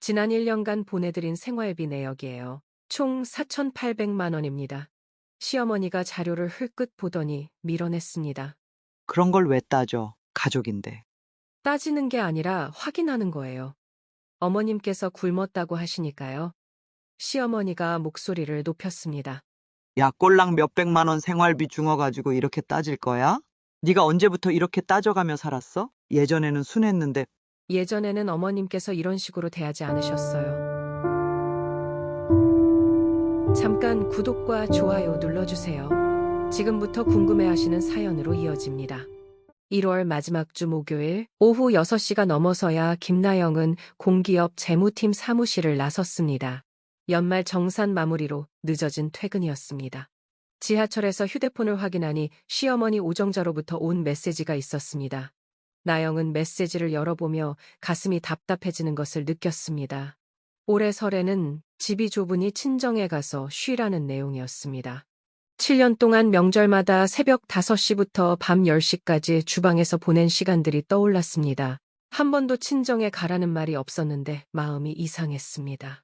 지난 1년간 보내드린 생활비 내역이에요. 총 4,800만 원입니다. 시어머니가 자료를 흘끗 보더니 밀어냈습니다. 그런 걸 왜 따져? 가족인데. 따지는 게 아니라 확인하는 거예요. 어머님께서 굶었다고 하시니까요. 시어머니가 목소리를 높였습니다. 야, 꼴랑 몇백만 원 생활비 중어가지고 이렇게 따질 거야? 네가 언제부터 이렇게 따져가며 살았어? 예전에는 순했는데. 예전에는 어머님께서 이런 식으로 대하지 않으셨어요. 잠깐 구독과 좋아요 눌러주세요. 지금부터 궁금해하시는 사연으로 이어집니다. 1월 마지막 주 목요일 오후 6시가 넘어서야 김나영은 공기업 재무팀 사무실을 나섰습니다. 연말 정산 마무리로 늦어진 퇴근이었습니다. 지하철에서 휴대폰을 확인하니 시어머니 오정자로부터 온 메시지가 있었습니다. 나영은 메시지를 열어보며 가슴이 답답해지는 것을 느꼈습니다. 올해 설에는 집이 좁으니 친정에 가서 쉬라는 내용이었습니다. 7년 동안 명절마다 새벽 5시부터 밤 10시까지 주방에서 보낸 시간들이 떠올랐습니다. 한 번도 친정에 가라는 말이 없었는데 마음이 이상했습니다.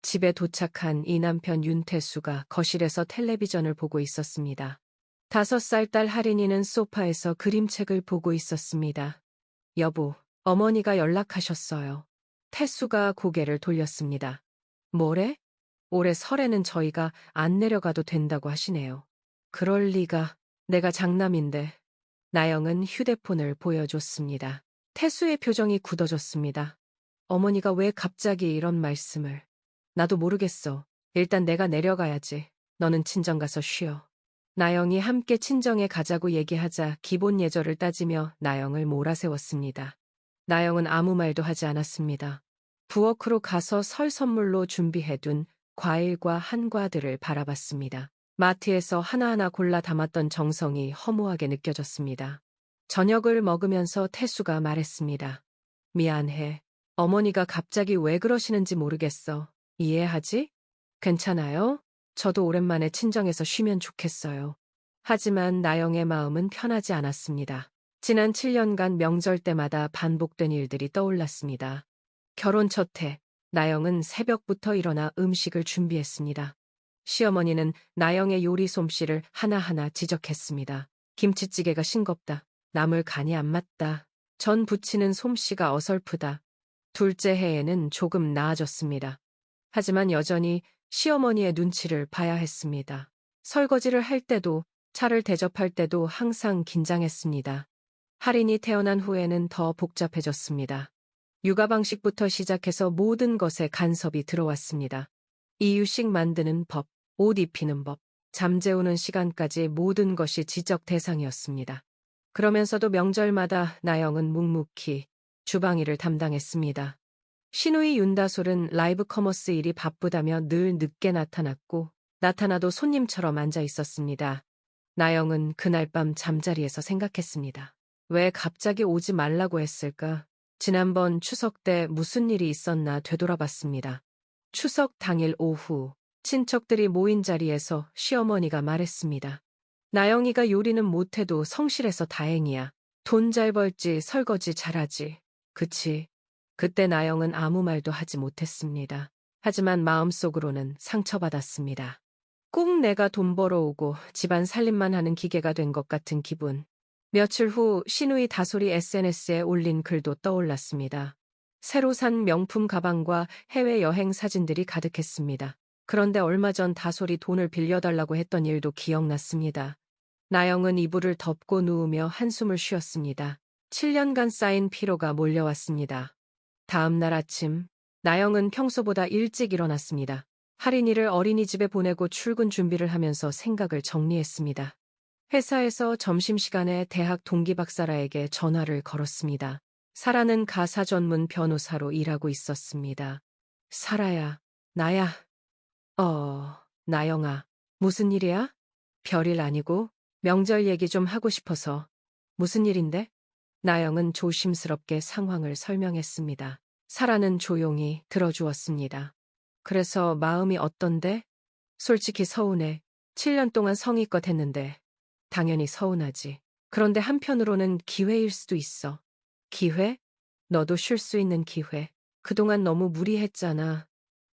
집에 도착한 이 남편 윤태수가 거실에서 텔레비전을 보고 있었습니다. 5살 딸 하린이는 소파에서 그림책을 보고 있었습니다. 여보, 어머니가 연락하셨어요. 태수가 고개를 돌렸습니다. 뭐래? 올해 설에는 저희가 안 내려가도 된다고 하시네요. 그럴 리가. 내가 장남인데. 나영은 휴대폰을 보여줬습니다. 태수의 표정이 굳어졌습니다. 어머니가 왜 갑자기 이런 말씀을. 나도 모르겠어. 일단 내가 내려가야지. 너는 친정 가서 쉬어. 나영이 함께 친정에 가자고 얘기하자 기본 예절을 따지며 나영을 몰아세웠습니다. 나영은 아무 말도 하지 않았습니다. 부엌으로 가서 설 선물로 준비해둔 과일과 한과들을 바라봤습니다. 마트에서 하나하나 골라 담았던 정성이 허무하게 느껴졌습니다. 저녁을 먹으면서 태수가 말했습니다. 미안해. 어머니가 갑자기 왜 그러시는지 모르겠어. 이해하지? 괜찮아요? 저도 오랜만에 친정에서 쉬면 좋겠어요. 하지만 나영의 마음은 편하지 않았습니다. 지난 7년간 명절 때마다 반복된 일들이 떠올랐습니다. 결혼 첫 해, 나영은 새벽부터 일어나 음식을 준비했습니다. 시어머니는 나영의 요리 솜씨를 하나하나 지적했습니다. 김치찌개가 싱겁다. 나물 간이 안 맞다. 전 부치는 솜씨가 어설프다. 둘째 해에는 조금 나아졌습니다. 하지만 여전히 시어머니의 눈치를 봐야 했습니다. 설거지를 할 때도 차를 대접할 때도 항상 긴장했습니다. 할인이 태어난 후에는 더 복잡해졌습니다. 육아 방식부터 시작해서 모든 것에 간섭이 들어왔습니다. 이유식 만드는 법, 옷 입히는 법, 잠재우는 시간까지 모든 것이 지적 대상이었습니다. 그러면서도 명절마다 나영은 묵묵히 주방 일을 담당했습니다. 시누이 윤다솔은 라이브 커머스 일이 바쁘다며 늘 늦게 나타났고 나타나도 손님처럼 앉아 있었습니다. 나영은 그날 밤 잠자리에서 생각했습니다. 왜 갑자기 오지 말라고 했을까? 지난번 추석 때 무슨 일이 있었나 되돌아봤습니다. 추석 당일 오후 친척들이 모인 자리에서 시어머니가 말했습니다. 나영이가 요리는 못해도 성실해서 다행이야. 돈 잘 벌지 설거지 잘하지. 그치? 그때 나영은 아무 말도 하지 못했습니다. 하지만 마음속으로는 상처받았습니다. 꼭 내가 돈 벌어오고 집안 살림만 하는 기계가 된 것 같은 기분. 며칠 후 시누이 다솔이 SNS에 올린 글도 떠올랐습니다. 새로 산 명품 가방과 해외여행 사진들이 가득했습니다. 그런데 얼마 전 다솔이 돈을 빌려달라고 했던 일도 기억났습니다. 나영은 이불을 덮고 누우며 한숨을 쉬었습니다. 7년간 쌓인 피로가 몰려왔습니다. 다음 날 아침, 나영은 평소보다 일찍 일어났습니다. 할인이를 어린이집에 보내고 출근 준비를 하면서 생각을 정리했습니다. 회사에서 점심시간에 대학 동기 박사라에게 전화를 걸었습니다. 사라는 가사 전문 변호사로 일하고 있었습니다. 사라야, 나야. 나영아, 무슨 일이야? 별일 아니고 명절 얘기 좀 하고 싶어서. 무슨 일인데? 나영은 조심스럽게 상황을 설명했습니다. 사라는 조용히 들어주었습니다. 그래서 마음이 어떤데? 솔직히 서운해. 7년 동안 성의껏 했는데. 당연히 서운하지. 그런데 한편으로는 기회일 수도 있어. 기회? 너도 쉴 수 있는 기회. 그동안 너무 무리했잖아.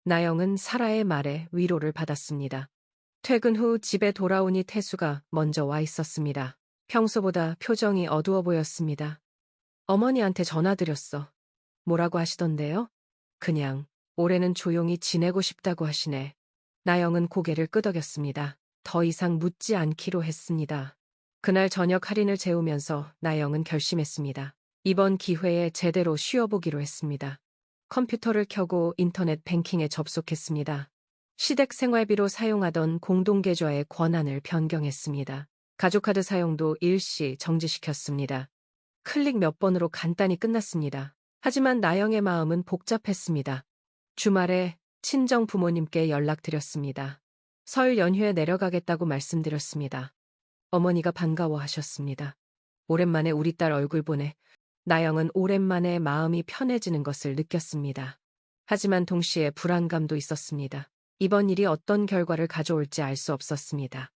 나영은 사라의 말에 위로를 받았습니다. 퇴근 후 집에 돌아오니 태수가 먼저 와 있었습니다. 평소보다 표정이 어두워 보였습니다. 어머니한테 전화드렸어. 뭐라고 하시던데요? 그냥 올해는 조용히 지내고 싶다고 하시네. 나영은 고개를 끄덕였습니다. 더 이상 묻지 않기로 했습니다. 그날 저녁 할인을 재우면서 나영은 결심했습니다. 이번 기회에 제대로 쉬어보기로 했습니다. 컴퓨터를 켜고 인터넷 뱅킹에 접속했습니다. 시댁 생활비로 사용하던 공동계좌의 권한을 변경했습니다. 가족카드 사용도 일시 정지시켰습니다. 클릭 몇 번으로 간단히 끝났습니다. 하지만 나영의 마음은 복잡했습니다. 주말에 친정 부모님께 연락드렸습니다. 설 연휴에 내려가겠다고 말씀드렸습니다. 어머니가 반가워하셨습니다. 오랜만에 우리 딸 얼굴 보네. 나영은 오랜만에 마음이 편해지는 것을 느꼈습니다. 하지만 동시에 불안감도 있었습니다. 이번 일이 어떤 결과를 가져올지 알 수 없었습니다.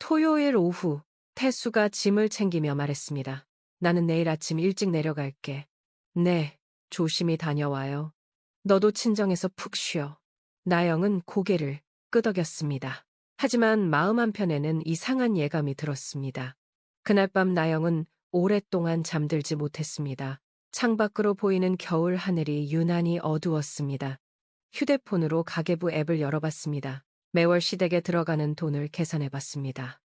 토요일 오후, 태수가 짐을 챙기며 말했습니다. 나는 내일 아침 일찍 내려갈게. 네, 조심히 다녀와요. 너도 친정에서 푹 쉬어. 나영은 고개를 끄덕였습니다. 하지만 마음 한편에는 이상한 예감이 들었습니다. 그날 밤 나영은 오랫동안 잠들지 못했습니다. 창밖으로 보이는 겨울 하늘이 유난히 어두웠습니다. 휴대폰으로 가계부 앱을 열어봤습니다. 매월 시댁에 들어가는 돈을 계산해봤습니다.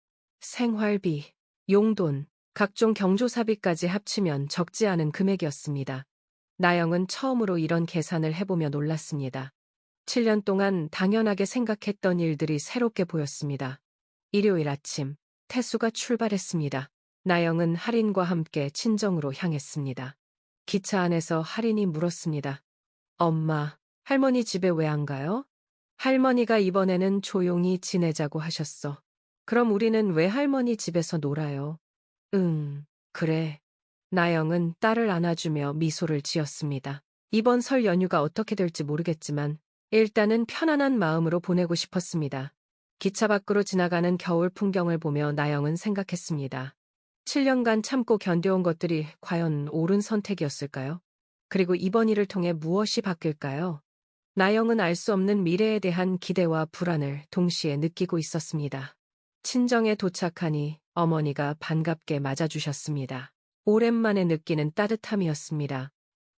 생활비, 용돈, 각종 경조사비까지 합치면 적지 않은 금액이었습니다. 나영은 처음으로 이런 계산을 해보며 놀랐습니다. 7년 동안 당연하게 생각했던 일들이 새롭게 보였습니다. 일요일 아침, 태수가 출발했습니다. 나영은 할인과 함께 친정으로 향했습니다. 기차 안에서 할인이 물었습니다. 엄마, 할머니 집에 왜 안 가요? 할머니가 이번에는 조용히 지내자고 하셨어. 그럼 우리는 왜 할머니 집에서 놀아요? 그래. 나영은 딸을 안아주며 미소를 지었습니다. 이번 설 연휴가 어떻게 될지 모르겠지만 일단은 편안한 마음으로 보내고 싶었습니다. 기차 밖으로 지나가는 겨울 풍경을 보며 나영은 생각했습니다. 7년간 참고 견뎌온 것들이 과연 옳은 선택이었을까요? 그리고 이번 일을 통해 무엇이 바뀔까요? 나영은 알 수 없는 미래에 대한 기대와 불안을 동시에 느끼고 있었습니다. 친정에 도착하니 어머니가 반갑게 맞아주셨습니다. 오랜만에 느끼는 따뜻함이었습니다.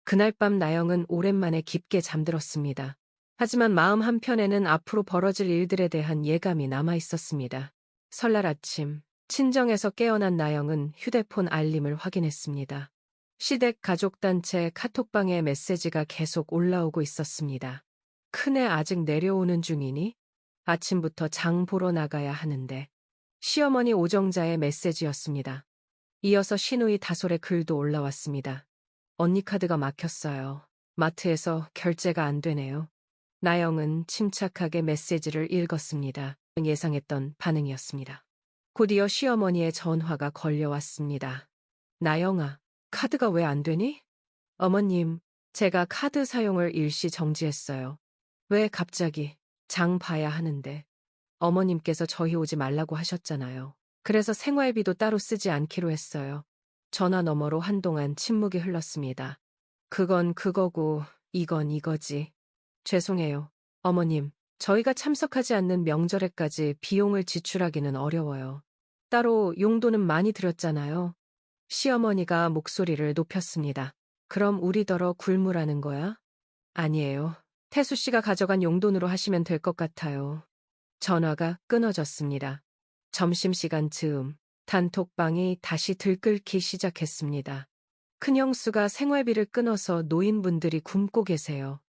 그날 밤 나영은 오랜만에 깊게 잠들었습니다. 하지만 마음 한편에는 앞으로 벌어질 일들에 대한 예감이 남아 있었습니다. 설날 아침, 친정에서 깨어난 나영은 휴대폰 알림을 확인했습니다. 시댁 가족단체 카톡방에 메시지가 계속 올라오고 있었습니다. 큰애 아직 내려오는 중이니? 아침부터 장 보러 나가야 하는데. 시어머니 오정자의 메시지였습니다. 이어서 시누이 다솔의 글도 올라왔습니다. 언니 카드가 막혔어요. 마트에서 결제가 안 되네요. 나영은 침착하게 메시지를 읽었습니다. 예상했던 반응이었습니다. 곧이어 시어머니의 전화가 걸려왔습니다. 나영아, 카드가 왜 안 되니? 어머님, 제가 카드 사용을 일시 정지했어요. 왜 갑자기? 장 봐야 하는데. 어머님께서 저희 오지 말라고 하셨잖아요. 그래서 생활비도 따로 쓰지 않기로 했어요. 전화 너머로 한동안 침묵이 흘렀습니다. 그건 그거고 이건 이거지. 죄송해요. 어머님, 저희가 참석하지 않는 명절에까지 비용을 지출하기는 어려워요. 따로 용돈은 많이 들였잖아요. 시어머니가 목소리를 높였습니다. 그럼 우리더러 굴무라는 거야? 아니에요. 태수 씨가 가져간 용돈으로 하시면 될 것 같아요. 전화가 끊어졌습니다. 점심시간 즈음, 단톡방이 다시 들끓기 시작했습니다. 큰형수가 생활비를 끊어서 노인분들이 굶고 계세요.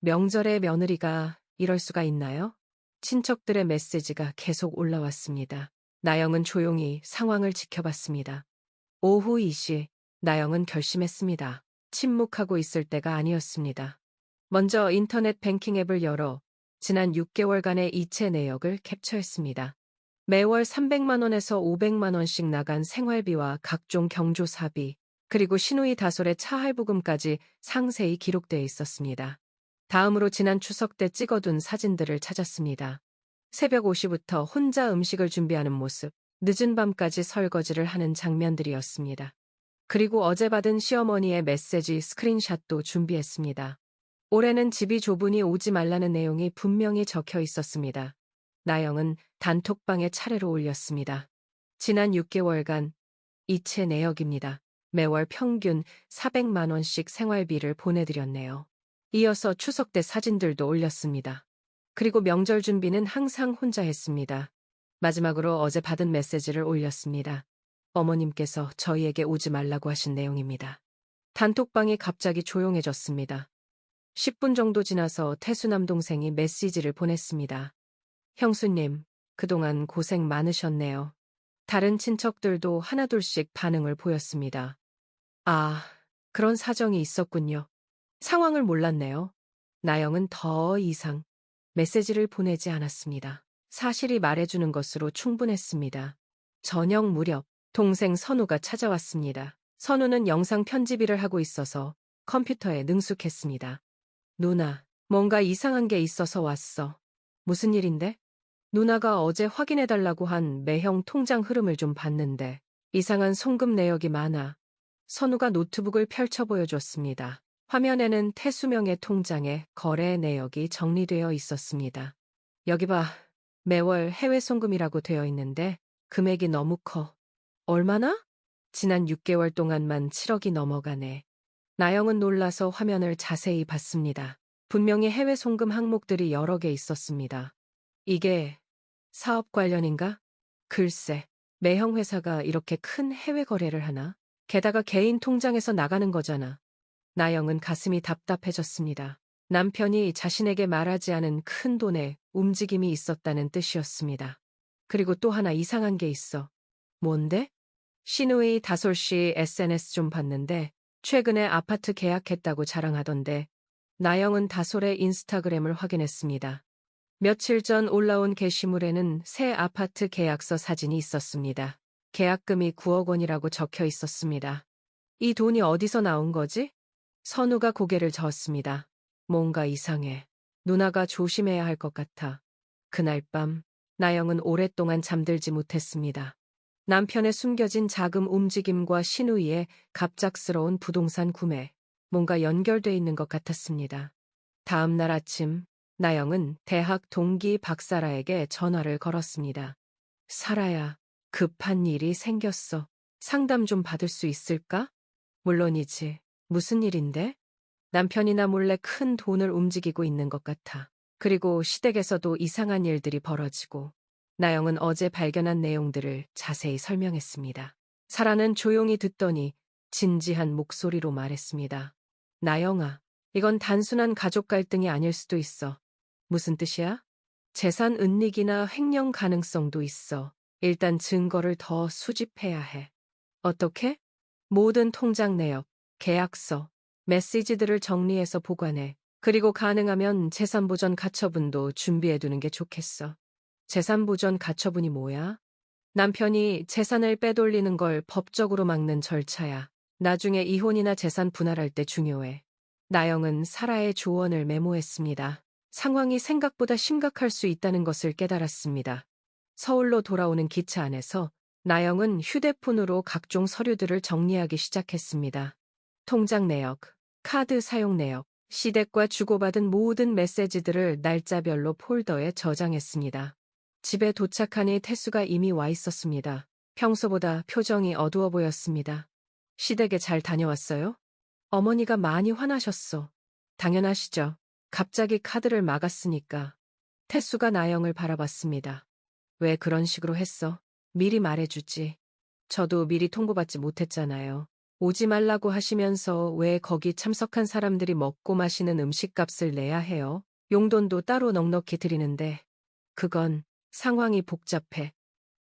명절에 며느리가 이럴 수가 있나요? 친척들의 메시지가 계속 올라왔습니다. 나영은 조용히 상황을 지켜봤습니다. 오후 2시, 나영은 결심했습니다. 침묵하고 있을 때가 아니었습니다. 먼저 인터넷 뱅킹 앱을 열어 지난 6개월간의 이체 내역을 캡처했습니다. 매월 300만 원에서 500만 원씩 나간 생활비와 각종 경조사비, 그리고 시누이 다솔의 차 할부금까지 상세히 기록되어 있었습니다. 다음으로 지난 추석 때 찍어둔 사진들을 찾았습니다. 새벽 5시부터 혼자 음식을 준비하는 모습, 늦은 밤까지 설거지를 하는 장면들이었습니다. 그리고 어제 받은 시어머니의 메시지 스크린샷도 준비했습니다. 올해는 집이 좁으니 오지 말라는 내용이 분명히 적혀 있었습니다. 나영은 단톡방에 차례로 올렸습니다. 지난 6개월간 이체 내역입니다. 매월 평균 400만 원씩 생활비를 보내드렸네요. 이어서 추석 때 사진들도 올렸습니다. 그리고 명절 준비는 항상 혼자 했습니다. 마지막으로 어제 받은 메시지를 올렸습니다. 어머님께서 저희에게 오지 말라고 하신 내용입니다. 단톡방이 갑자기 조용해졌습니다. 10분 정도 지나서 태수 남동생이 메시지를 보냈습니다. 형수님, 그동안 고생 많으셨네요. 다른 친척들도 하나둘씩 반응을 보였습니다. 아, 그런 사정이 있었군요. 상황을 몰랐네요. 나영은 더 이상 메시지를 보내지 않았습니다. 사실이 말해주는 것으로 충분했습니다. 저녁 무렵 동생 선우가 찾아왔습니다. 선우는 영상 편집 일을 하고 있어서 컴퓨터에 능숙했습니다. 누나, 뭔가 이상한 게 있어서 왔어. 무슨 일인데? 누나가 어제 확인해달라고 한 매형 통장 흐름을 좀 봤는데 이상한 송금 내역이 많아. 선우가 노트북을 펼쳐 보여줬습니다. 화면에는 태수명의 통장에 거래 내역이 정리되어 있었습니다. 여기 봐. 매월 해외 송금이라고 되어 있는데 금액이 너무 커. 얼마나? 지난 6개월 동안만 7억이 넘어가네. 나영은 놀라서 화면을 자세히 봤습니다. 분명히 해외 송금 항목들이 여러 개 있었습니다. 이게 사업 관련인가? 글쎄, 매형 회사가 이렇게 큰 해외 거래를 하나? 게다가 개인 통장에서 나가는 거잖아. 나영은 가슴이 답답해졌습니다. 남편이 자신에게 말하지 않은 큰 돈의 움직임이 있었다는 뜻이었습니다. 그리고 또 하나 이상한 게 있어. 뭔데? 신우이 다솔씨 SNS 좀 봤는데 최근에 아파트 계약했다고 자랑하던데 나영은 다솔의 인스타그램을 확인했습니다. 며칠 전 올라온 게시물에는 새 아파트 계약서 사진이 있었습니다. 계약금이 9억 원이라고 적혀 있었습니다. 이 돈이 어디서 나온 거지? 선우가 고개를 저었습니다. 뭔가 이상해. 누나가 조심해야 할 것 같아. 그날 밤 나영은 오랫동안 잠들지 못했습니다. 남편의 숨겨진 자금 움직임과 신우이의 갑작스러운 부동산 구매, 뭔가 연결돼 있는 것 같았습니다. 다음 날 아침, 나영은 대학 동기 박사라에게 전화를 걸었습니다. 사라야, 급한 일이 생겼어. 상담 좀 받을 수 있을까? 물론이지. 무슨 일인데? 남편이나 몰래 큰 돈을 움직이고 있는 것 같아. 그리고 시댁에서도 이상한 일들이 벌어지고. 나영은 어제 발견한 내용들을 자세히 설명했습니다. 사라는 조용히 듣더니 진지한 목소리로 말했습니다. 나영아, 이건 단순한 가족 갈등이 아닐 수도 있어. 무슨 뜻이야? 재산 은닉이나 횡령 가능성도 있어. 일단 증거를 더 수집해야 해. 어떻게? 모든 통장 내역, 계약서, 메시지들을 정리해서 보관해. 그리고 가능하면 재산보전 가처분도 준비해두는 게 좋겠어. 재산보전 가처분이 뭐야? 남편이 재산을 빼돌리는 걸 법적으로 막는 절차야. 나중에 이혼이나 재산 분할할 때 중요해. 나영은 사라의 조언을 메모했습니다. 상황이 생각보다 심각할 수 있다는 것을 깨달았습니다. 서울로 돌아오는 기차 안에서 나영은 휴대폰으로 각종 서류들을 정리하기 시작했습니다. 통장 내역, 카드 사용 내역, 시댁과 주고받은 모든 메시지들을 날짜별로 폴더에 저장했습니다. 집에 도착하니 태수가 이미 와 있었습니다. 평소보다 표정이 어두워 보였습니다. 시댁에 잘 다녀왔어요? 어머니가 많이 화나셨어. 당연하시죠. 갑자기 카드를 막았으니까. 태수가 나영을 바라봤습니다. 왜 그런 식으로 했어? 미리 말해주지. 저도 미리 통보받지 못했잖아요. 오지 말라고 하시면서 왜 거기 참석한 사람들이 먹고 마시는 음식값을 내야 해요? 용돈도 따로 넉넉히 드리는데. 그건 상황이 복잡해.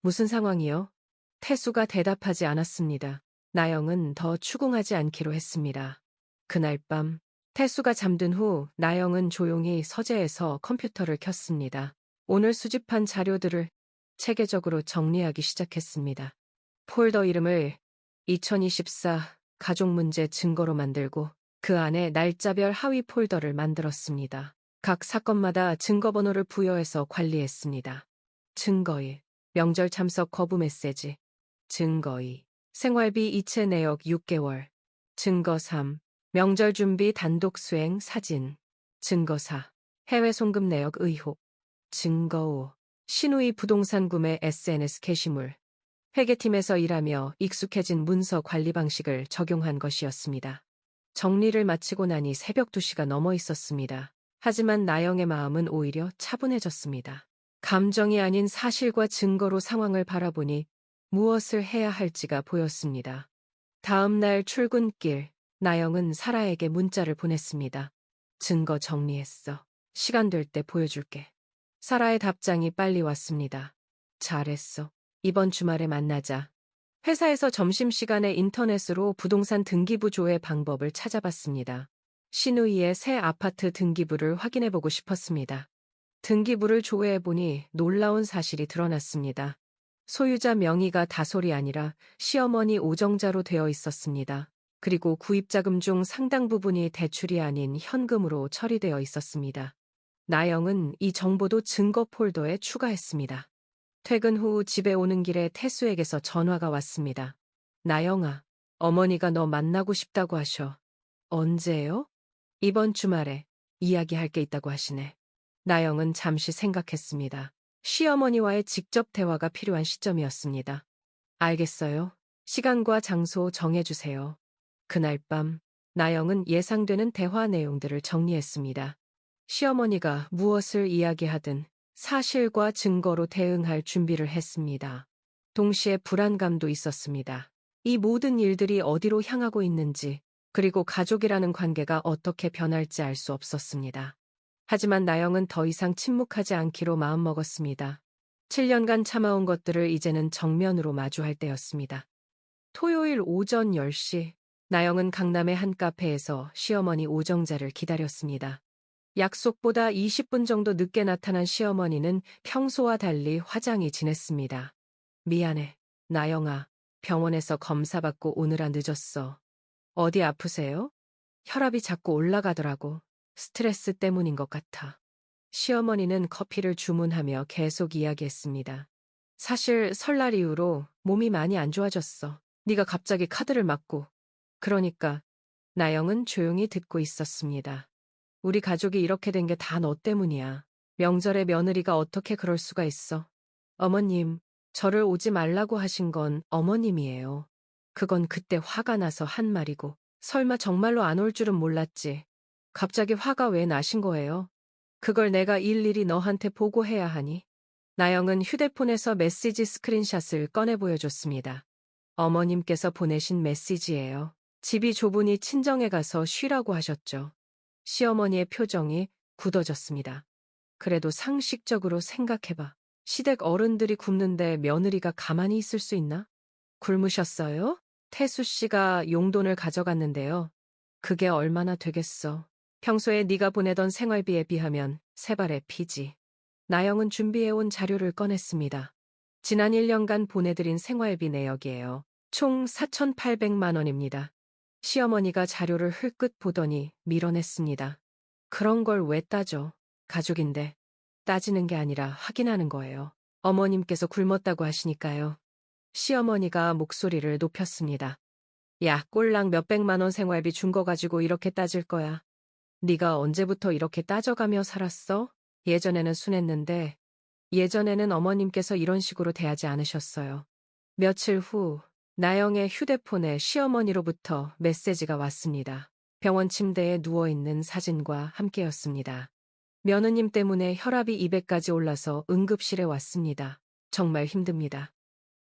무슨 상황이요? 태수가 대답하지 않았습니다. 나영은 더 추궁하지 않기로 했습니다. 그날 밤 태수가 잠든 후 나영은 조용히 서재에서 컴퓨터를 켰습니다. 오늘 수집한 자료들을 체계적으로 정리하기 시작했습니다. 폴더 이름을 2024 가족문제 증거로 만들고 그 안에 날짜별 하위 폴더를 만들었습니다. 각 사건마다 증거번호를 부여해서 관리했습니다. 증거일, 명절 참석 거부 메시지. 증거 2, 생활비 이체 내역 6개월. 증거 3, 명절 준비 단독 수행 사진. 증거사, 해외 송금 내역 의혹, 증거 5, 신우이 부동산 구매 SNS 게시물, 회계팀에서 일하며 익숙해진 문서 관리 방식을 적용한 것이었습니다. 정리를 마치고 나니 새벽 2시가 넘어 있었습니다. 하지만 나영의 마음은 오히려 차분해졌습니다. 감정이 아닌 사실과 증거로 상황을 바라보니 무엇을 해야 할지가 보였습니다. 다음 날 출근길, 나영은 사라에게 문자를 보냈습니다. 증거 정리했어. 시간 될 때 보여줄게. 사라의 답장이 빨리 왔습니다. 잘했어. 이번 주말에 만나자. 회사에서 점심시간에 인터넷으로 부동산 등기부 조회 방법을 찾아봤습니다. 신우이의 새 아파트 등기부를 확인해보고 싶었습니다. 등기부를 조회해보니 놀라운 사실이 드러났습니다. 소유자 명의가 다솔이 아니라 시어머니 오정자로 되어 있었습니다. 그리고 구입자금 중 상당 부분이 대출이 아닌 현금으로 처리되어 있었습니다. 나영은 이 정보도 증거 폴더에 추가했습니다. 퇴근 후 집에 오는 길에 태수에게서 전화가 왔습니다. 나영아, 어머니가 너 만나고 싶다고 하셔. 언제요? 이번 주말에 이야기할 게 있다고 하시네. 나영은 잠시 생각했습니다. 시어머니와의 직접 대화가 필요한 시점이었습니다. 알겠어요. 시간과 장소 정해주세요. 그날 밤, 나영은 예상되는 대화 내용들을 정리했습니다. 시어머니가 무엇을 이야기하든 사실과 증거로 대응할 준비를 했습니다. 동시에 불안감도 있었습니다. 이 모든 일들이 어디로 향하고 있는지, 그리고 가족이라는 관계가 어떻게 변할지 알 수 없었습니다. 하지만 나영은 더 이상 침묵하지 않기로 마음먹었습니다. 7년간 참아온 것들을 이제는 정면으로 마주할 때였습니다. 토요일 오전 10시, 나영은 강남의 한 카페에서 시어머니 오정자를 기다렸습니다. 약속보다 20분 정도 늦게 나타난 시어머니는 평소와 달리 화장이 진했습니다. 미안해, 나영아. 병원에서 검사받고 오느라 늦었어. 어디 아프세요? 혈압이 자꾸 올라가더라고. 스트레스 때문인 것 같아. 시어머니는 커피를 주문하며 계속 이야기했습니다. 사실 설날 이후로 몸이 많이 안 좋아졌어. 네가 갑자기 카드를 맞고. 그러니까 나영은 조용히 듣고 있었습니다. 우리 가족이 이렇게 된 게 다 너 때문이야. 명절에 며느리가 어떻게 그럴 수가 있어. 어머님, 저를 오지 말라고 하신 건 어머님이에요. 그건 그때 화가 나서 한 말이고, 설마 정말로 안 올 줄은 몰랐지. 갑자기 화가 왜 나신 거예요? 그걸 내가 일일이 너한테 보고해야 하니? 나영은 휴대폰에서 메시지 스크린샷을 꺼내 보여줬습니다. 어머님께서 보내신 메시지예요. 집이 좁으니 친정에 가서 쉬라고 하셨죠. 시어머니의 표정이 굳어졌습니다. 그래도 상식적으로 생각해봐. 시댁 어른들이 굶는데 며느리가 가만히 있을 수 있나? 굶으셨어요? 태수 씨가 용돈을 가져갔는데요. 그게 얼마나 되겠어. 평소에 네가 보내던 생활비에 비하면 세 발의 피지. 나영은 준비해온 자료를 꺼냈습니다. 지난 1년간 보내드린 생활비 내역이에요. 총 4,800만 원입니다. 시어머니가 자료를 흘끗 보더니 밀어냈습니다. 그런 걸 왜 따져? 가족인데. 따지는 게 아니라 확인하는 거예요. 어머님께서 굶었다고 하시니까요. 시어머니가 목소리를 높였습니다. 야, 꼴랑 몇백만 원 생활비 준 거 가지고 이렇게 따질 거야. 네가 언제부터 이렇게 따져가며 살았어? 예전에는 순했는데 예전에는 어머님께서 이런 식으로 대하지 않으셨어요. 며칠 후 나영의 휴대폰에 시어머니로부터 메시지가 왔습니다. 병원 침대에 누워있는 사진과 함께였습니다. 며느님 때문에 혈압이 200까지 올라서 응급실에 왔습니다. 정말 힘듭니다.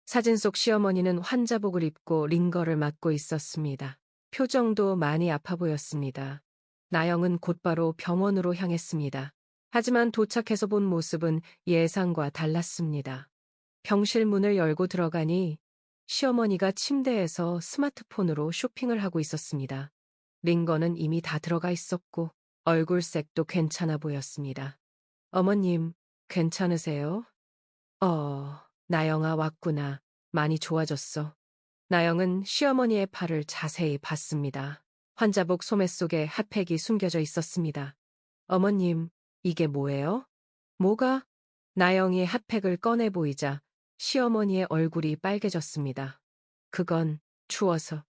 사진 속 시어머니는 환자복을 입고 링거를 맞고 있었습니다. 표정도 많이 아파 보였습니다. 나영은 곧바로 병원으로 향했습니다. 하지만 도착해서 본 모습은 예상과 달랐습니다. 병실 문을 열고 들어가니 시어머니가 침대에서 스마트폰으로 쇼핑을 하고 있었습니다. 링거는 이미 다 들어가 있었고 얼굴색도 괜찮아 보였습니다. 어머님, 괜찮으세요? 나영아 왔구나. 많이 좋아졌어. 나영은 시어머니의 팔을 자세히 봤습니다. 환자복 소매 속에 핫팩이 숨겨져 있었습니다. 어머님, 이게 뭐예요? 뭐가? 나영이 핫팩을 꺼내 보이자 시어머니의 얼굴이 빨개졌습니다. 그건 추워서.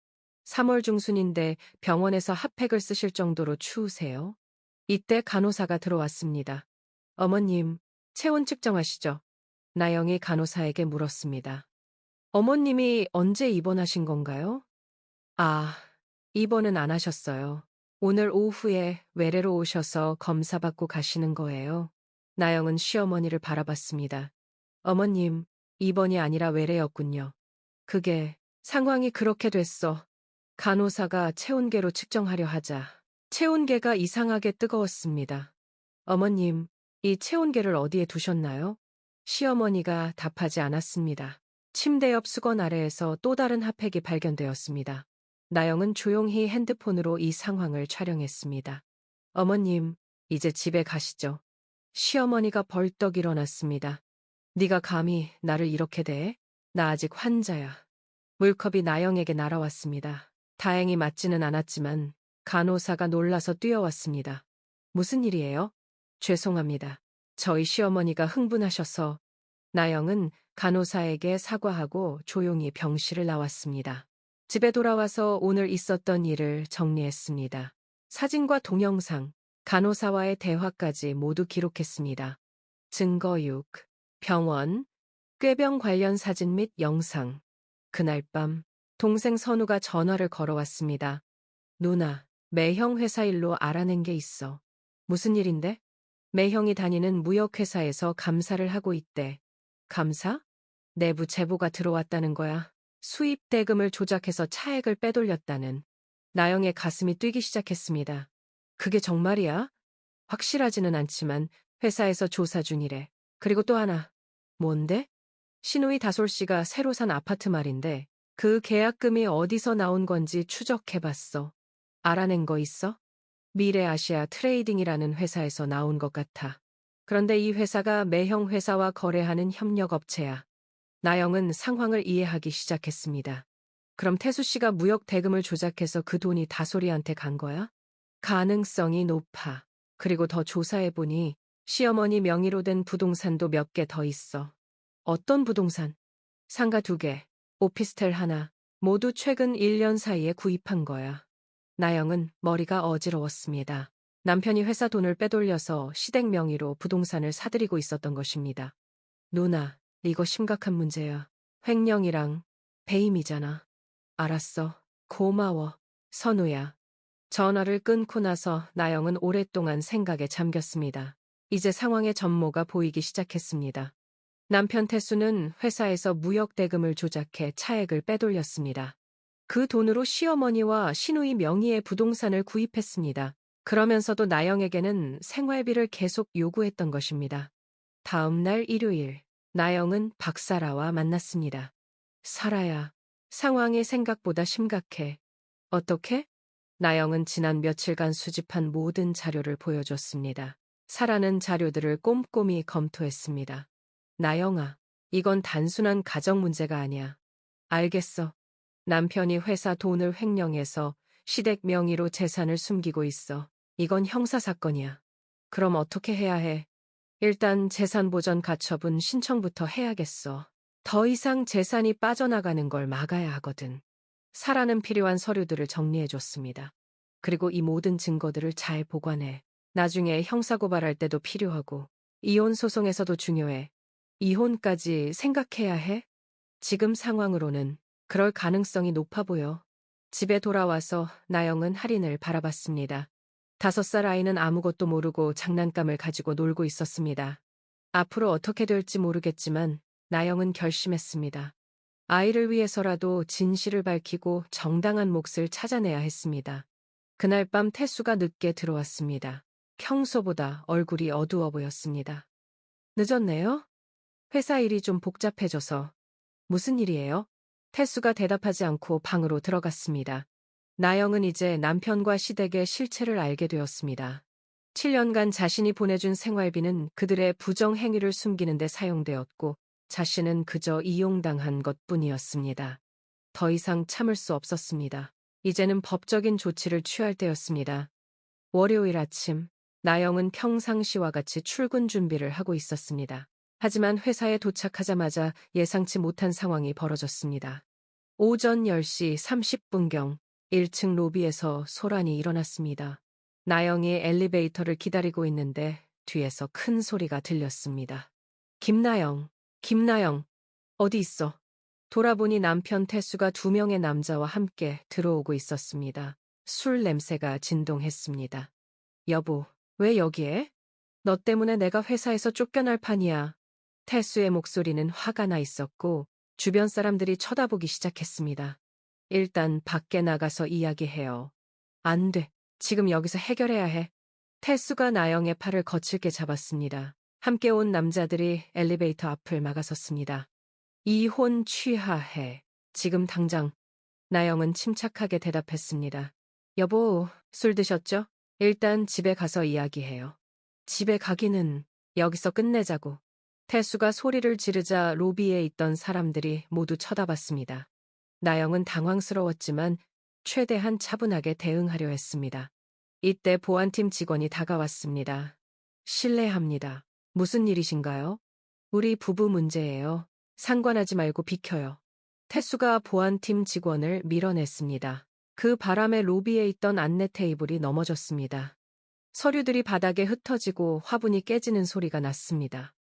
3월 중순인데 병원에서 핫팩을 쓰실 정도로 추우세요? 이때 간호사가 들어왔습니다. 어머님, 체온 측정하시죠? 나영이 간호사에게 물었습니다. 어머님이 언제 입원하신 건가요? 아, 입원은 안 하셨어요. 오늘 오후에 외래로 오셔서 검사 받고 가시는 거예요. 나영은 시어머니를 바라봤습니다. 어머님, 입원이 아니라 외래였군요. 그게 상황이 그렇게 됐어. 간호사가 체온계로 측정하려 하자 체온계가 이상하게 뜨거웠습니다. 어머님, 이 체온계를 어디에 두셨나요? 시어머니가 답하지 않았습니다. 침대 옆 수건 아래에서 또 다른 핫팩이 발견되었습니다. 나영은 조용히 핸드폰으로 이 상황을 촬영했습니다. 어머님, 이제 집에 가시죠. 시어머니가 벌떡 일어났습니다. 네가 감히 나를 이렇게 대해? 나 아직 환자야. 물컵이 나영에게 날아왔습니다. 다행히 맞지는 않았지만 간호사가 놀라서 뛰어왔습니다. 무슨 일이에요? 죄송합니다. 저희 시어머니가 흥분하셔서. 나영은 간호사에게 사과하고 조용히 병실을 나왔습니다. 집에 돌아와서 오늘 있었던 일을 정리했습니다. 사진과 동영상, 간호사와의 대화까지 모두 기록했습니다. 증거 6. 병원, 꾀병 관련 사진 및 영상. 그날 밤 동생 선우가 전화를 걸어왔습니다. 누나, 매형 회사 일로 알아낸 게 있어. 무슨 일인데? 매형이 다니는 무역회사에서 감사를 하고 있대. 감사? 내부 제보가 들어왔다는 거야. 수입 대금을 조작해서 차액을 빼돌렸다는. 나영의 가슴이 뛰기 시작했습니다. 그게 정말이야? 확실하지는 않지만 회사에서 조사 중이래. 그리고 또 하나. 뭔데? 신우이 다솔 씨가 새로 산 아파트 말인데 그 계약금이 어디서 나온 건지 추적해봤어. 알아낸 거 있어? 미래아시아 트레이딩이라는 회사에서 나온 것 같아. 그런데 이 회사가 매형 회사와 거래하는 협력업체야. 나영은 상황을 이해하기 시작했습니다. 그럼 태수 씨가 무역 대금을 조작해서 그 돈이 다솔이한테 간 거야? 가능성이 높아. 그리고 더 조사해보니 시어머니 명의로 된 부동산도 몇 개 더 있어. 어떤 부동산? 상가 2개, 오피스텔 하나, 모두 최근 1년 사이에 구입한 거야. 나영은 머리가 어지러웠습니다. 남편이 회사 돈을 빼돌려서 시댁 명의로 부동산을 사들이고 있었던 것입니다. 누나, 이거 심각한 문제야. 횡령이랑 배임이잖아. 알았어. 고마워. 선우야. 전화를 끊고 나서 나영은 오랫동안 생각에 잠겼습니다. 이제 상황의 전모가 보이기 시작했습니다. 남편 태수는 회사에서 무역 대금을 조작해 차액을 빼돌렸습니다. 그 돈으로 시어머니와 시누이 명의의 부동산을 구입했습니다. 그러면서도 나영에게는 생활비를 계속 요구했던 것입니다. 다음 날 일요일, 나영은 박사라와 만났습니다. 사라야, 상황이 생각보다 심각해. 어떻게? 나영은 지난 며칠간 수집한 모든 자료를 보여줬습니다. 사라는 자료들을 꼼꼼히 검토했습니다. 나영아, 이건 단순한 가정 문제가 아니야. 알겠어. 남편이 회사 돈을 횡령해서 시댁 명의로 재산을 숨기고 있어. 이건 형사사건이야. 그럼 어떻게 해야 해? 일단 재산보전 가처분 신청부터 해야겠어. 더 이상 재산이 빠져나가는 걸 막아야 하거든. 사라는 필요한 서류들을 정리해줬습니다. 그리고 이 모든 증거들을 잘 보관해. 나중에 형사고발할 때도 필요하고, 이혼 소송에서도 중요해. 이혼까지 생각해야 해? 지금 상황으로는 그럴 가능성이 높아 보여. 집에 돌아와서 나영은 할인을 바라봤습니다. 5살 아이는 아무것도 모르고 장난감을 가지고 놀고 있었습니다. 앞으로 어떻게 될지 모르겠지만 나영은 결심했습니다. 아이를 위해서라도 진실을 밝히고 정당한 몫을 찾아내야 했습니다. 그날 밤 태수가 늦게 들어왔습니다. 평소보다 얼굴이 어두워 보였습니다. 늦었네요? 회사 일이 좀 복잡해져서. 무슨 일이에요? 태수가 대답하지 않고 방으로 들어갔습니다. 나영은 이제 남편과 시댁의 실체를 알게 되었습니다. 7년간 자신이 보내준 생활비는 그들의 부정행위를 숨기는 데 사용되었고 자신은 그저 이용당한 것뿐이었습니다. 더 이상 참을 수 없었습니다. 이제는 법적인 조치를 취할 때였습니다. 월요일 아침, 나영은 평상시와 같이 출근 준비를 하고 있었습니다. 하지만 회사에 도착하자마자 예상치 못한 상황이 벌어졌습니다. 오전 10시 30분경 1층 로비에서 소란이 일어났습니다. 나영이 엘리베이터를 기다리고 있는데 뒤에서 큰 소리가 들렸습니다. 김나영, 김나영, 어디 있어? 돌아보니 남편 태수가 2명의 남자와 함께 들어오고 있었습니다. 술 냄새가 진동했습니다. 여보, 왜 여기에? 너 때문에 내가 회사에서 쫓겨날 판이야. 태수의 목소리는 화가 나 있었고 주변 사람들이 쳐다보기 시작했습니다. 일단 밖에 나가서 이야기해요. 안 돼. 지금 여기서 해결해야 해. 태수가 나영의 팔을 거칠게 잡았습니다. 함께 온 남자들이 엘리베이터 앞을 막아섰습니다. 이혼 취하해. 지금 당장. 나영은 침착하게 대답했습니다. 여보, 술 드셨죠? 일단 집에 가서 이야기해요. 집에 가기는 여기서 끝내자고. 태수가 소리를 지르자 로비에 있던 사람들이 모두 쳐다봤습니다. 나영은 당황스러웠지만 최대한 차분하게 대응하려 했습니다. 이때 보안팀 직원이 다가왔습니다. 실례합니다. 무슨 일이신가요? 우리 부부 문제예요. 상관하지 말고 비켜요. 태수가 보안팀 직원을 밀어냈습니다. 그 바람에 로비에 있던 안내 테이블이 넘어졌습니다. 서류들이 바닥에 흩어지고 화분이 깨지는 소리가 났습니다.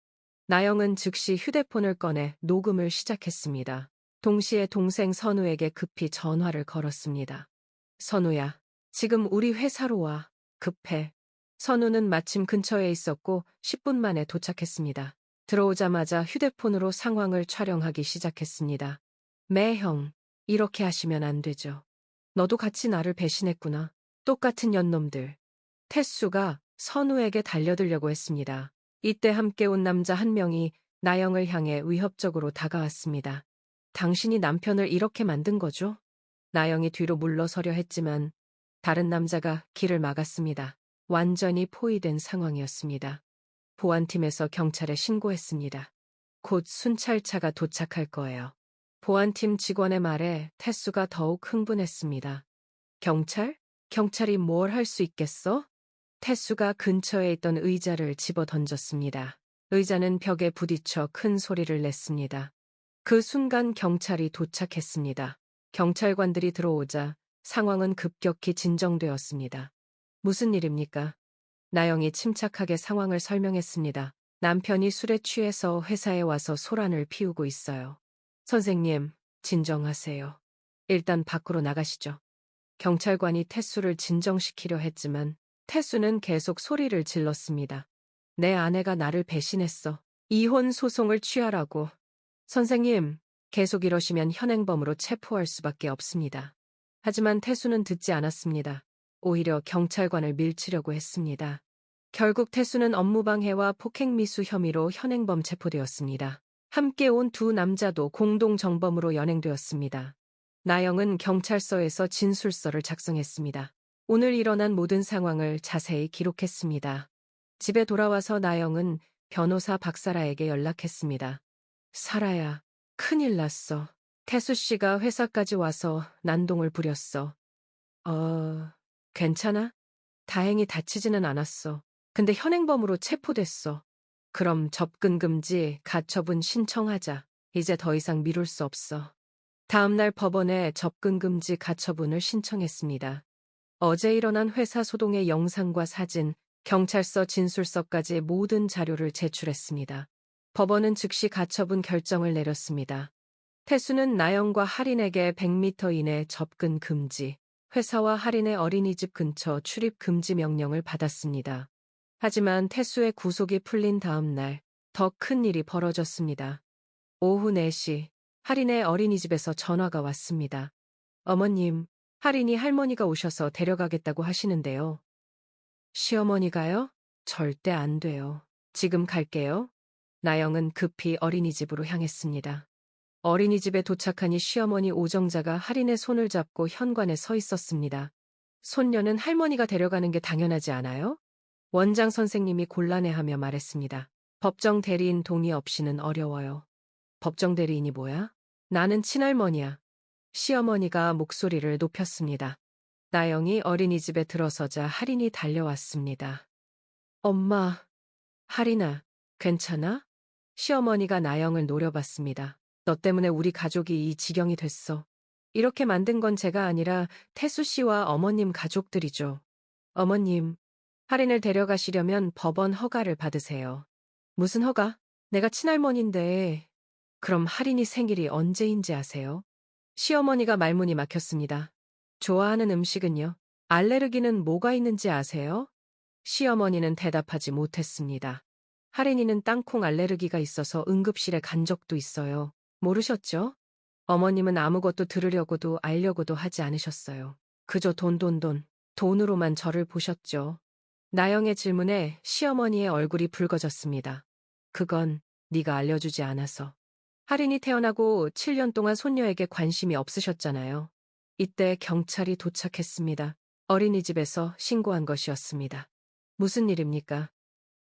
나영은 즉시 휴대폰을 꺼내 녹음을 시작했습니다. 동시에 동생 선우에게 급히 전화를 걸었습니다. 선우야, 지금 우리 회사로 와. 급해. 선우는 마침 근처에 있었고 10분 만에 도착했습니다. 들어오자마자 휴대폰으로 상황을 촬영하기 시작했습니다. 매형, 이렇게 하시면 안 되죠. 너도 같이 나를 배신했구나. 똑같은 연놈들. 태수가 선우에게 달려들려고 했습니다. 이때 함께 온 남자 한 명이 나영을 향해 위협적으로 다가왔습니다. 당신이 남편을 이렇게 만든 거죠? 나영이 뒤로 물러서려 했지만 다른 남자가 길을 막았습니다. 완전히 포위된 상황이었습니다. 보안팀에서 경찰에 신고했습니다. 곧 순찰차가 도착할 거예요. 보안팀 직원의 말에 태수가 더욱 흥분했습니다. 경찰? 경찰이 뭘 할 수 있겠어? 태수가 근처에 있던 의자를 집어 던졌습니다. 의자는 벽에 부딪혀 큰 소리를 냈습니다. 그 순간 경찰이 도착했습니다. 경찰관들이 들어오자 상황은 급격히 진정되었습니다. 무슨 일입니까? 나영이 침착하게 상황을 설명했습니다. 남편이 술에 취해서 회사에 와서 소란을 피우고 있어요. 선생님, 진정하세요. 일단 밖으로 나가시죠. 경찰관이 태수를 진정시키려 했지만 태수는 계속 소리를 질렀습니다. 내 아내가 나를 배신했어. 이혼 소송을 취하라고. 선생님, 계속 이러시면 현행범으로 체포할 수밖에 없습니다. 하지만 태수는 듣지 않았습니다. 오히려 경찰관을 밀치려고 했습니다. 결국 태수는 업무방해와 폭행미수 혐의로 현행범 체포되었습니다. 함께 온 2 남자도 공동정범으로 연행되었습니다. 나영은 경찰서에서 진술서를 작성했습니다. 오늘 일어난 모든 상황을 자세히 기록했습니다. 집에 돌아와서 나영은 변호사 박사라에게 연락했습니다. 사라야, 큰일 났어. 태수 씨가 회사까지 와서 난동을 부렸어. 괜찮아? 다행히 다치지는 않았어. 근데 현행범으로 체포됐어. 그럼 접근 금지, 가처분 신청하자. 이제 더 이상 미룰 수 없어. 다음날 법원에 접근 금지 가처분을 신청했습니다. 어제 일어난 회사 소동의 영상과 사진, 경찰서 진술서까지 모든 자료를 제출했습니다. 법원은 즉시 가처분 결정을 내렸습니다. 태수는 나영과 할인에게 100m 이내 접근 금지, 회사와 할인의 어린이집 근처 출입 금지 명령을 받았습니다. 하지만 태수의 구속이 풀린 다음 날, 더 큰 일이 벌어졌습니다. 오후 4시, 할인의 어린이집에서 전화가 왔습니다. 어머님, 할인이 할머니가 오셔서 데려가겠다고 하시는데요. 시어머니가요? 절대 안 돼요. 지금 갈게요. 나영은 급히 어린이집으로 향했습니다. 어린이집에 도착하니 시어머니 오정자가 할인의 손을 잡고 현관에 서 있었습니다. 손녀는 할머니가 데려가는 게 당연하지 않아요? 원장 선생님이 곤란해하며 말했습니다. 법정 대리인 동의 없이는 어려워요. 법정 대리인이 뭐야? 나는 친할머니야. 시어머니가 목소리를 높였습니다. 나영이 어린이집에 들어서자 할인이 달려왔습니다. 엄마, 할인아, 괜찮아? 시어머니가 나영을 노려봤습니다. 너 때문에 우리 가족이 이 지경이 됐어. 이렇게 만든 건 제가 아니라 태수 씨와 어머님 가족들이죠. 어머님, 할인을 데려가시려면 법원 허가를 받으세요. 무슨 허가? 내가 친할머니인데. 그럼 할인이 생일이 언제인지 아세요? 시어머니가 말문이 막혔습니다. 좋아하는 음식은요? 알레르기는 뭐가 있는지 아세요? 시어머니는 대답하지 못했습니다. 할인이는 땅콩 알레르기가 있어서 응급실에 간 적도 있어요. 모르셨죠? 어머님은 아무것도 들으려고도 알려고도 하지 않으셨어요. 그저 돈, 돈, 돈. 돈으로만 저를 보셨죠. 나영의 질문에 시어머니의 얼굴이 붉어졌습니다. 그건 네가 알려주지 않아서. 할인이 태어나고 7년 동안 손녀에게 관심이 없으셨잖아요. 이때 경찰이 도착했습니다. 어린이집에서 신고한 것이었습니다. 무슨 일입니까?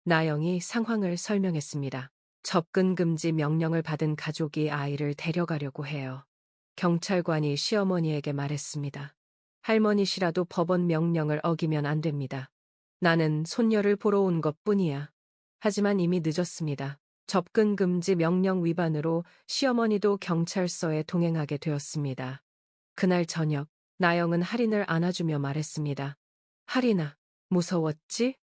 나영이 상황을 설명했습니다. 접근 금지 명령을 받은 가족이 아이를 데려가려고 해요. 경찰관이 시어머니에게 말했습니다. 할머니시라도 법원 명령을 어기면 안 됩니다. 나는 손녀를 보러 온 것뿐이야. 하지만 이미 늦었습니다. 접근 금지 명령 위반으로 시어머니도 경찰서에 동행하게 되었습니다. 그날 저녁, 나영은 할인을 안아주며 말했습니다. 할인아, 무서웠지?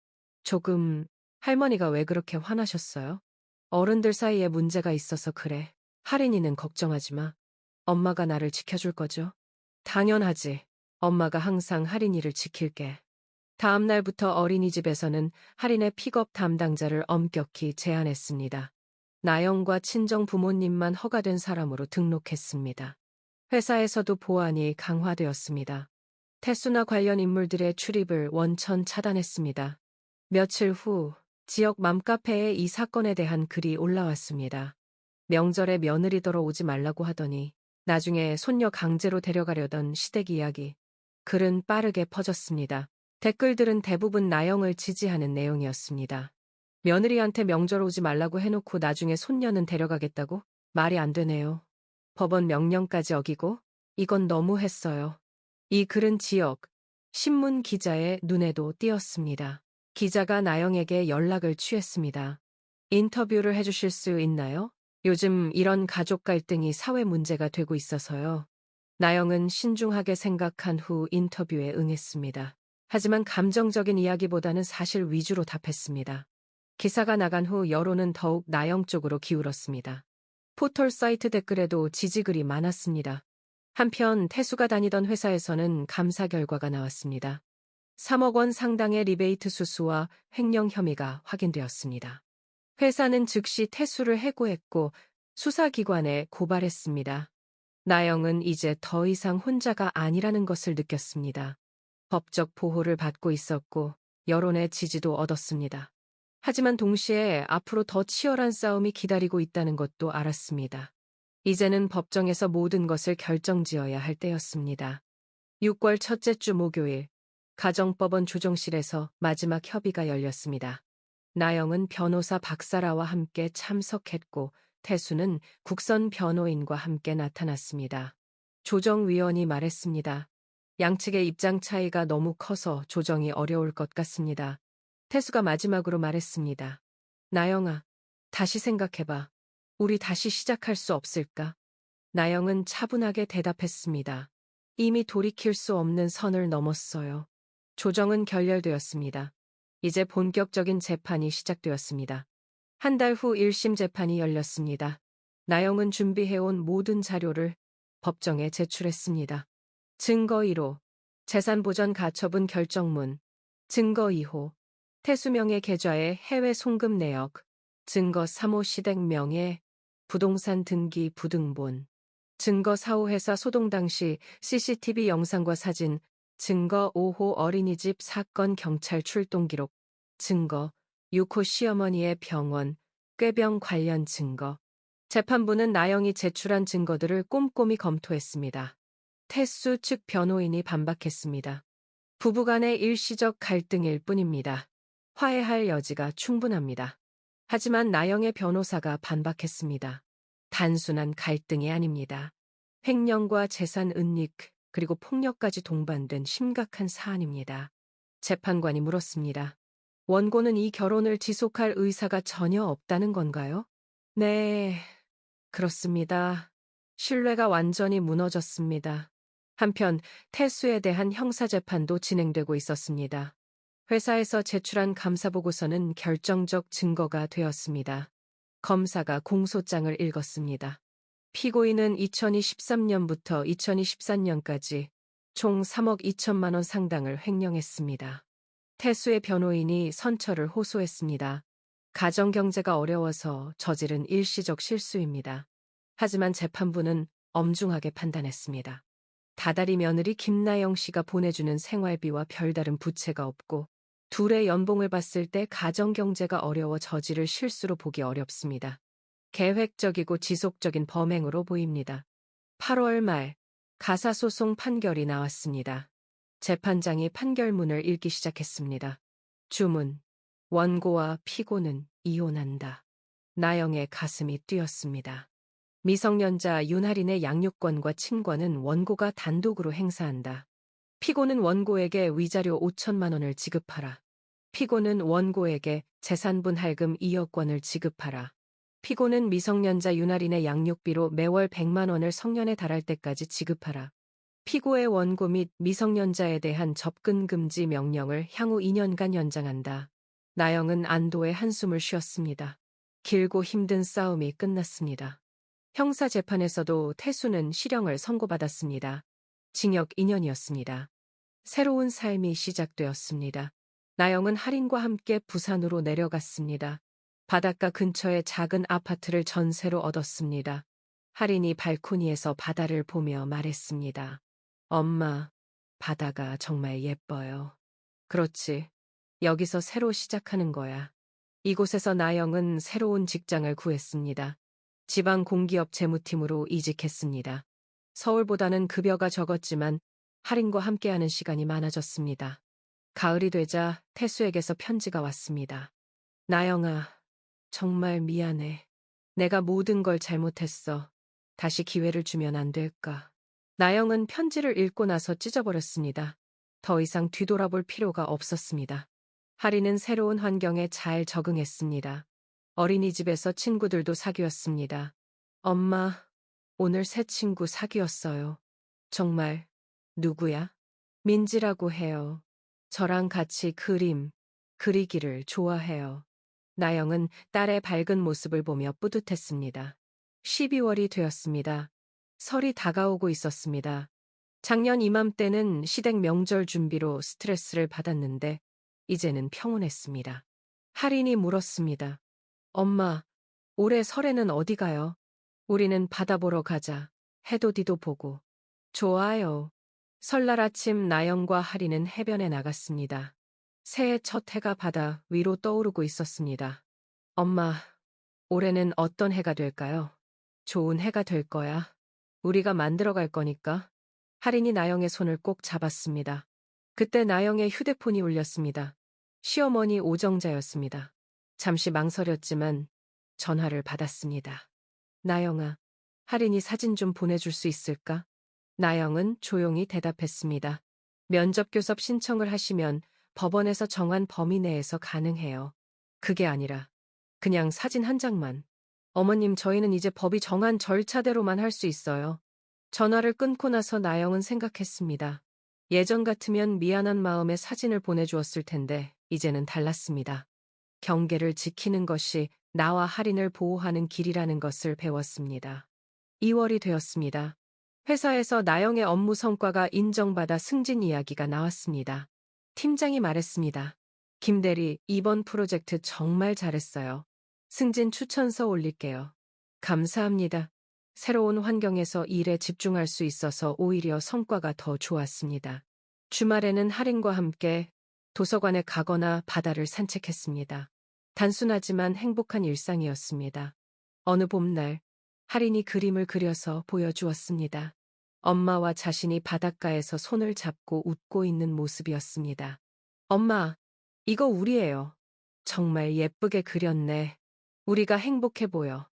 조금. 할머니가 왜 그렇게 화나셨어요? 어른들 사이에 문제가 있어서 그래. 할인이는 걱정하지 마. 엄마가 나를 지켜줄 거죠? 당연하지. 엄마가 항상 할인이를 지킬게. 다음 날부터 어린이집에서는 할인의 픽업 담당자를 엄격히 제한했습니다. 나영과 친정 부모님만 허가된 사람으로 등록했습니다. 회사에서도 보안이 강화되었습니다. 태수나 관련 인물들의 출입을 원천 차단했습니다. 며칠 후 지역 맘카페에 이 사건에 대한 글이 올라왔습니다. 명절에 며느리더러 오지 말라고 하더니 나중에 손녀 강제로 데려가려던 시댁 이야기. 글은 빠르게 퍼졌습니다. 댓글들은 대부분 나영을 지지하는 내용이었습니다. 며느리한테 명절 오지 말라고 해놓고 나중에 손녀는 데려가겠다고? 말이 안 되네요. 법원 명령까지 어기고? 이건 너무했어요. 이 글은 지역 신문 기자의 눈에도 띄었습니다. 기자가 나영에게 연락을 취했습니다. 인터뷰를 해주실 수 있나요? 요즘 이런 가족 갈등이 사회 문제가 되고 있어서요. 나영은 신중하게 생각한 후 인터뷰에 응했습니다. 하지만 감정적인 이야기보다는 사실 위주로 답했습니다. 기사가 나간 후 여론은 더욱 나영 쪽으로 기울었습니다. 포털 사이트 댓글에도 지지글이 많았습니다. 한편 태수가 다니던 회사에서는 감사 결과가 나왔습니다. 3억 원 상당의 리베이트 수수와 횡령 혐의가 확인되었습니다. 회사는 즉시 태수를 해고했고 수사기관에 고발했습니다. 나영은 이제 더 이상 혼자가 아니라는 것을 느꼈습니다. 법적 보호를 받고 있었고 여론의 지지도 얻었습니다. 하지만 동시에 앞으로 더 치열한 싸움이 기다리고 있다는 것도 알았습니다. 이제는 법정에서 모든 것을 결정지어야 할 때였습니다. 6월 첫째 주 목요일, 가정법원 조정실에서 마지막 협의가 열렸습니다. 나영은 변호사 박사라와 함께 참석했고 태수는 국선 변호인과 함께 나타났습니다. 조정위원이 말했습니다. 양측의 입장 차이가 너무 커서 조정이 어려울 것 같습니다. 태수가 마지막으로 말했습니다. 나영아, 다시 생각해봐. 우리 다시 시작할 수 없을까? 나영은 차분하게 대답했습니다. 이미 돌이킬 수 없는 선을 넘었어요. 조정은 결렬되었습니다. 이제 본격적인 재판이 시작되었습니다. 한 달 후 1심 재판이 열렸습니다. 나영은 준비해온 모든 자료를 법정에 제출했습니다. 증거 1호, 재산보전 가처분 결정문. 증거 2호, 태수명의 계좌의 해외 송금 내역. 증거 3호, 시댁 명의 부동산 등기 부등본. 증거 4호, 회사 소동 당시 CCTV 영상과 사진. 증거 5호, 어린이집 사건 경찰 출동 기록. 증거 6호, 시어머니의 병원, 꾀병 관련 증거. 재판부는 나영이 제출한 증거들을 꼼꼼히 검토했습니다. 태수 측 변호인이 반박했습니다. 부부간의 일시적 갈등일 뿐입니다. 화해할 여지가 충분합니다. 하지만 나영의 변호사가 반박했습니다. 단순한 갈등이 아닙니다. 횡령과 재산 은닉, 그리고 폭력까지 동반된 심각한 사안입니다. 재판관이 물었습니다. 원고는 이 결혼을 지속할 의사가 전혀 없다는 건가요? 네, 그렇습니다. 신뢰가 완전히 무너졌습니다. 한편 태수에 대한 형사재판도 진행되고 있었습니다. 회사에서 제출한 감사보고서는 결정적 증거가 되었습니다. 검사가 공소장을 읽었습니다. 피고인은 2023년부터 2024년까지 총 3억 2천만 원 상당을 횡령했습니다. 태수의 변호인이 선처를 호소했습니다. 가정경제가 어려워서 저지른 일시적 실수입니다. 하지만 재판부는 엄중하게 판단했습니다. 다달이 며느리 김나영 씨가 보내주는 생활비와 별다른 부채가 없고 둘의 연봉을 봤을 때 가정경제가 어려워 저지를 실수로 보기 어렵습니다. 계획적이고 지속적인 범행으로 보입니다. 8월 말 가사소송 판결이 나왔습니다. 재판장이 판결문을 읽기 시작했습니다. 주문. 원고와 피고는 이혼한다. 나영의 가슴이 뛰었습니다. 미성년자 윤하린의 양육권과 친권은 원고가 단독으로 행사한다. 피고는 원고에게 위자료 5천만 원을 지급하라. 피고는 원고에게 재산분 할금 2억 원을 지급하라. 피고는 미성년자 윤하린의 양육비로 매월 100만 원을 성년에 달할 때까지 지급하라. 피고의 원고 및 미성년자에 대한 접근 금지 명령을 향후 2년간 연장한다. 나영은 안도의 한숨을 쉬었습니다. 길고 힘든 싸움이 끝났습니다. 형사재판에서도 태수는 실형을 선고받았습니다. 징역 2년이었습니다. 새로운 삶이 시작되었습니다. 나영은 할인과 함께 부산으로 내려갔습니다. 바닷가 근처의 작은 아파트를 전세로 얻었습니다. 할인이 발코니에서 바다를 보며 말했습니다. 엄마, 바다가 정말 예뻐요. 그렇지. 여기서 새로 시작하는 거야. 이곳에서 나영은 새로운 직장을 구했습니다. 지방 공기업 재무팀으로 이직했습니다. 서울보다는 급여가 적었지만 할인과 함께하는 시간이 많아졌습니다. 가을이 되자 태수에게서 편지가 왔습니다. 나영아, 정말 미안해. 내가 모든 걸 잘못했어. 다시 기회를 주면 안 될까? 나영은 편지를 읽고 나서 찢어버렸습니다. 더 이상 뒤돌아볼 필요가 없었습니다. 할인은 새로운 환경에 잘 적응했습니다. 어린이집에서 친구들도 사귀었습니다. 엄마, 오늘 새 친구 사귀었어요. 정말, 누구야? 민지라고 해요. 저랑 같이 그리기를 좋아해요. 나영은 딸의 밝은 모습을 보며 뿌듯했습니다. 12월이 되었습니다. 설이 다가오고 있었습니다. 작년 이맘때는 시댁 명절 준비로 스트레스를 받았는데 이제는 평온했습니다. 할인이 물었습니다. 엄마, 올해 설에는 어디 가요? 우리는 바다 보러 가자. 해돋이도 보고. 좋아요. 설날 아침 나영과 할인은 해변에 나갔습니다. 새해 첫 해가 바다 위로 떠오르고 있었습니다. 엄마, 올해는 어떤 해가 될까요? 좋은 해가 될 거야. 우리가 만들어갈 거니까. 할인이 나영의 손을 꼭 잡았습니다. 그때 나영의 휴대폰이 울렸습니다. 시어머니 오정자였습니다. 잠시 망설였지만 전화를 받았습니다. 나영아, 할인이 사진 좀 보내줄 수 있을까? 나영은 조용히 대답했습니다. 면접교섭 신청을 하시면 법원에서 정한 범위 내에서 가능해요. 그게 아니라 그냥 사진 한 장만. 어머님, 저희는 이제 법이 정한 절차대로만 할 수 있어요. 전화를 끊고 나서 나영은 생각했습니다. 예전 같으면 미안한 마음에 사진을 보내주었을 텐데 이제는 달랐습니다. 경계를 지키는 것이 나와 할인을 보호하는 길이라는 것을 배웠습니다. 2월이 되었습니다. 회사에서 나영의 업무 성과가 인정받아 승진 이야기가 나왔습니다. 팀장이 말했습니다. 김 대리, 이번 프로젝트 정말 잘했어요. 승진 추천서 올릴게요. 감사합니다. 새로운 환경에서 일에 집중할 수 있어서 오히려 성과가 더 좋았습니다. 주말에는 할인과 함께 도서관에 가거나 바다를 산책했습니다. 단순하지만 행복한 일상이었습니다. 어느 봄날, 할인이 그림을 그려서 보여주었습니다. 엄마와 자신이 바닷가에서 손을 잡고 웃고 있는 모습이었습니다. 엄마, 이거 우리예요. 정말 예쁘게 그렸네. 우리가 행복해 보여.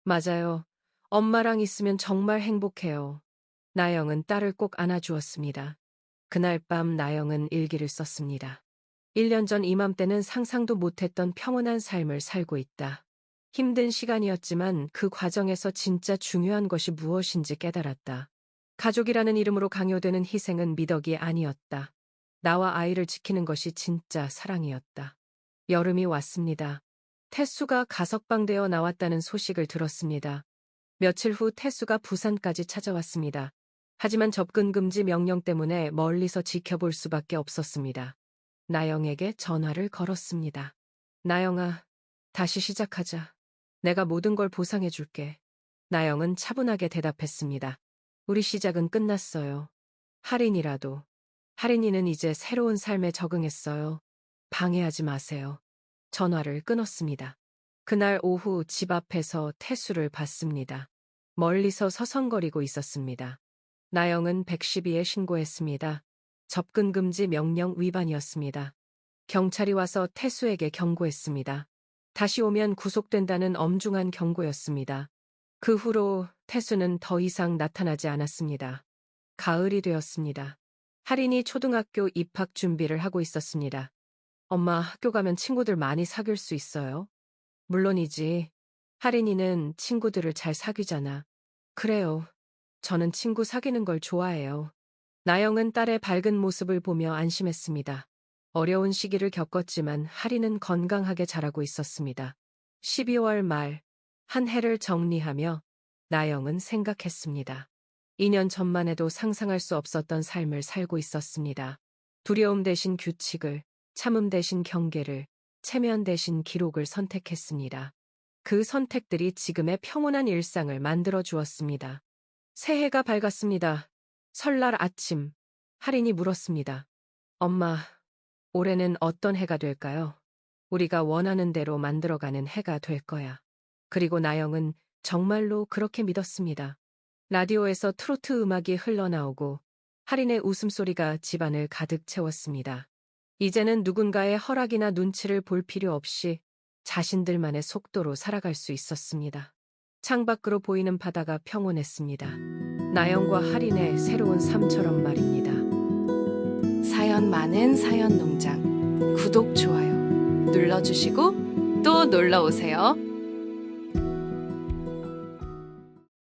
맞아요. 엄마랑 있으면 정말 행복해요. 나영은 딸을 꼭 안아주었습니다. 그날 밤 나영은 일기를 썼습니다. 1년 전 이맘때는 상상도 못했던 평온한 삶을 살고 있다. 힘든 시간이었지만 그 과정에서 진짜 중요한 것이 무엇인지 깨달았다. 가족이라는 이름으로 강요되는 희생은 미덕이 아니었다. 나와 아이를 지키는 것이 진짜 사랑이었다. 여름이 왔습니다. 태수가 가석방되어 나왔다는 소식을 들었습니다. 며칠 후 태수가 부산까지 찾아왔습니다. 하지만 접근 금지 명령 때문에 멀리서 지켜볼 수밖에 없었습니다. 나영에게 전화를 걸었습니다. 나영아, 다시 시작하자. 내가 모든 걸 보상해줄게. 나영은 차분하게 대답했습니다. 우리 시작은 끝났어요. 할인이라도. 할인이는 이제 새로운 삶에 적응했어요. 방해하지 마세요. 전화를 끊었습니다. 그날 오후 집 앞에서 태수를 봤습니다. 멀리서 서성거리고 있었습니다. 나영은 112에 신고했습니다. 접근 금지 명령 위반이었습니다. 경찰이 와서 태수에게 경고했습니다. 다시 오면 구속된다는 엄중한 경고였습니다. 그 후로 태수는 더 이상 나타나지 않았습니다. 가을이 되었습니다. 할인이 초등학교 입학 준비를 하고 있었습니다. 엄마, 학교 가면 친구들 많이 사귈 수 있어요? 물론이지. 할인이는 친구들을 잘 사귀잖아. 그래요. 저는 친구 사귀는 걸 좋아해요. 나영은 딸의 밝은 모습을 보며 안심했습니다. 어려운 시기를 겪었지만 할인은 건강하게 자라고 있었습니다. 12월 말, 한 해를 정리하며 나영은 생각했습니다. 2년 전만 해도 상상할 수 없었던 삶을 살고 있었습니다. 두려움 대신 규칙을, 참음 대신 경계를, 체면 대신 기록을 선택했습니다. 그 선택들이 지금의 평온한 일상을 만들어 주었습니다. 새해가 밝았습니다. 설날 아침, 할인이 물었습니다. 엄마, 올해는 어떤 해가 될까요? 우리가 원하는 대로 만들어가는 해가 될 거야. 그리고 나영은 정말로 그렇게 믿었습니다. 라디오에서 트로트 음악이 흘러나오고 할인의 웃음소리가 집안을 가득 채웠습니다. 이제는 누군가의 허락이나 눈치를 볼 필요 없이 자신들만의 속도로 살아갈 수 있었습니다. 창밖으로 보이는 바다가 평온했습니다. 나영과 할인의 새로운 삶처럼 말입니다. 사연 많은 사연 농장 구독, 좋아요 눌러주시고 또 놀러 오세요.